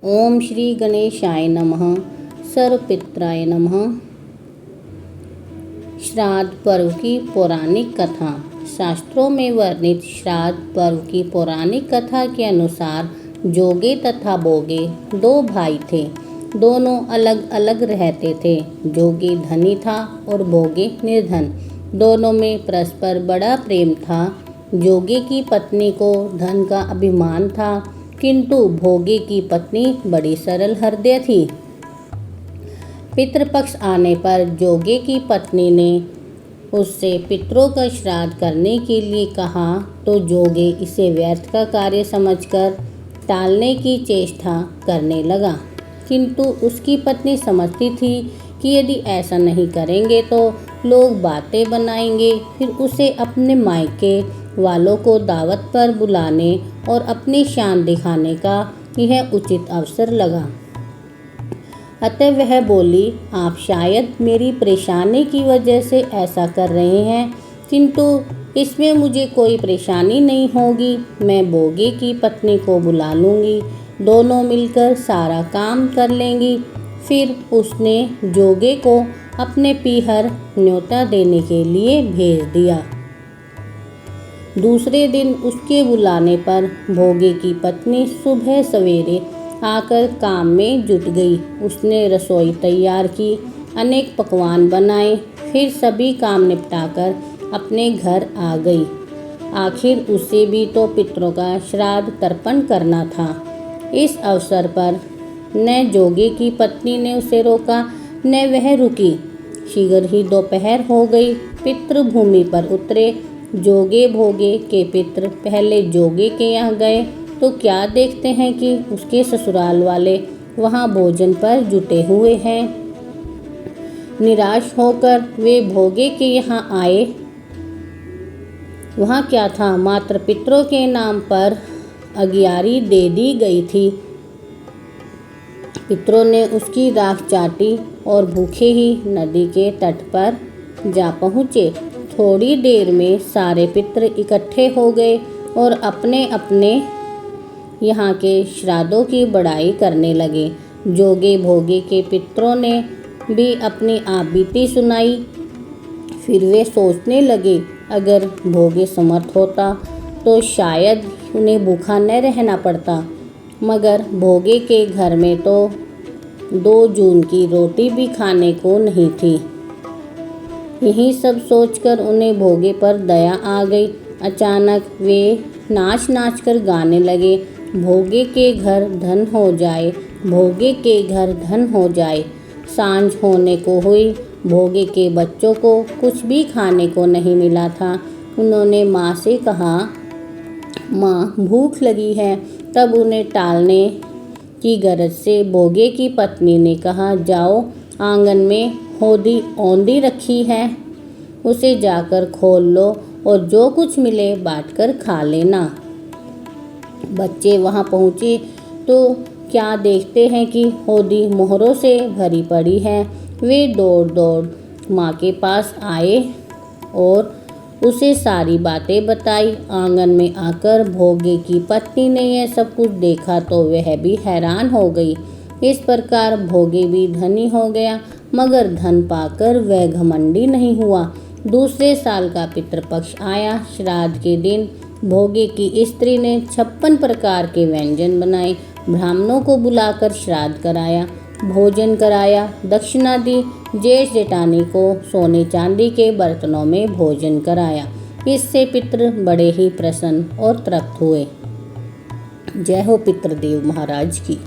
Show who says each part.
Speaker 1: ओम श्री गणेशाय नमः। सर्वपित्राय नमः। श्राद्ध पर्व की पौराणिक कथा। शास्त्रों में वर्णित श्राद्ध पर्व की पौराणिक कथा के अनुसार जोगे तथा भोगे दो भाई थे। दोनों अलग अलग रहते थे। जोगे धनी था और भोगे निर्धन। दोनों में परस्पर बड़ा प्रेम था। जोगे की पत्नी को धन का अभिमान था, किंतु भोगे की पत्नी बड़ी सरल हृदय थी। पितृपक्ष आने पर जोगे की पत्नी ने उससे पितरों का श्राद्ध करने के लिए कहा, तो जोगे इसे व्यर्थ का कार्य समझकर टालने की चेष्टा करने लगा। किंतु उसकी पत्नी समझती थी कि यदि ऐसा नहीं करेंगे तो लोग बातें बनाएंगे, फिर उसे अपने मायके वालों को दावत पर बुलाने और अपनी शान दिखाने का यह उचित अवसर लगा। अतः वह बोली, आप शायद मेरी परेशानी की वजह से ऐसा कर रहे हैं, किंतु इसमें मुझे कोई परेशानी नहीं होगी। मैं भोगे की पत्नी को बुला लूँगी, दोनों मिलकर सारा काम कर लेंगी। फिर उसने जोगे को अपने पीहर न्योता देने के लिए भेज दिया। दूसरे दिन उसके बुलाने पर भोगे की पत्नी सुबह सवेरे आकर काम में जुट गई। उसने रसोई तैयार की, अनेक पकवान बनाए, फिर सभी काम निपटाकर अपने घर आ गई। आखिर उसे भी तो पितरों का श्राद्ध तर्पण करना था। इस अवसर पर न जोगे की पत्नी ने उसे रोका, न वह रुकी। शीघ्र ही दोपहर हो गई। पितृ भूमि पर उतरे। जोगे भोगे के पितर पहले जोगे के यहाँ गए तो क्या देखते हैं कि उसके ससुराल वाले वहाँ भोजन पर जुटे हुए हैं। निराश होकर वे भोगे के यहाँ आए। वहाँ क्या था, मात्र पितरों के नाम पर अगियारी दे दी गई थी। पितरों ने उसकी राख चाटी और भूखे ही नदी के तट पर जा पहुँचे। थोड़ी देर में सारे पितर इकट्ठे हो गए और अपने अपने यहाँ के श्राद्धों की बड़ाई करने लगे। जोगे भोगे के पितरों ने भी अपनी आपबीती सुनाई। फिर वे सोचने लगे, अगर भोगे समर्थ होता तो शायद उन्हें भूखा न रहना पड़ता, मगर भोगे के घर में तो 2 जून की रोटी भी खाने को नहीं थी। यही सब सोचकर उन्हें भोगे पर दया आ गई। अचानक वे नाच नाच कर गाने लगे, भोगे के घर धन हो जाए, भोगे के घर धन हो जाए। सांझ होने को हुई। भोगे के बच्चों को कुछ भी खाने को नहीं मिला था। उन्होंने माँ से कहा, माँ भूख लगी है। तब उन्हें टालने की गरज से भोगे की पत्नी ने कहा, जाओ, आंगन में होदी औंधी रखी है, उसे जाकर खोल लो और जो कुछ मिले बांटकर खा लेना। बच्चे वहां पहुंचे तो क्या देखते हैं कि होदी मोहरों से भरी पड़ी है। वे दौड़ दौड़ माँ के पास आए और उसे सारी बातें बताई। आंगन में आकर भोगे की पत्नी ने यह सब कुछ देखा तो वह भी हैरान हो गई। इस प्रकार भोगे भी धनी हो गया, मगर धन पाकर वह घमंडी नहीं हुआ। दूसरे साल का पितृपक्ष आया। श्राद्ध के दिन भोगे की स्त्री ने 56 प्रकार के व्यंजन बनाए। ब्राह्मणों को बुलाकर श्राद्ध कराया, भोजन कराया, दक्षिणा दी। जेठ जेठानी को सोने चांदी के बर्तनों में भोजन कराया। इससे पितृ बड़े ही प्रसन्न और तृप्त हुए। जय हो पितृदेव महाराज की।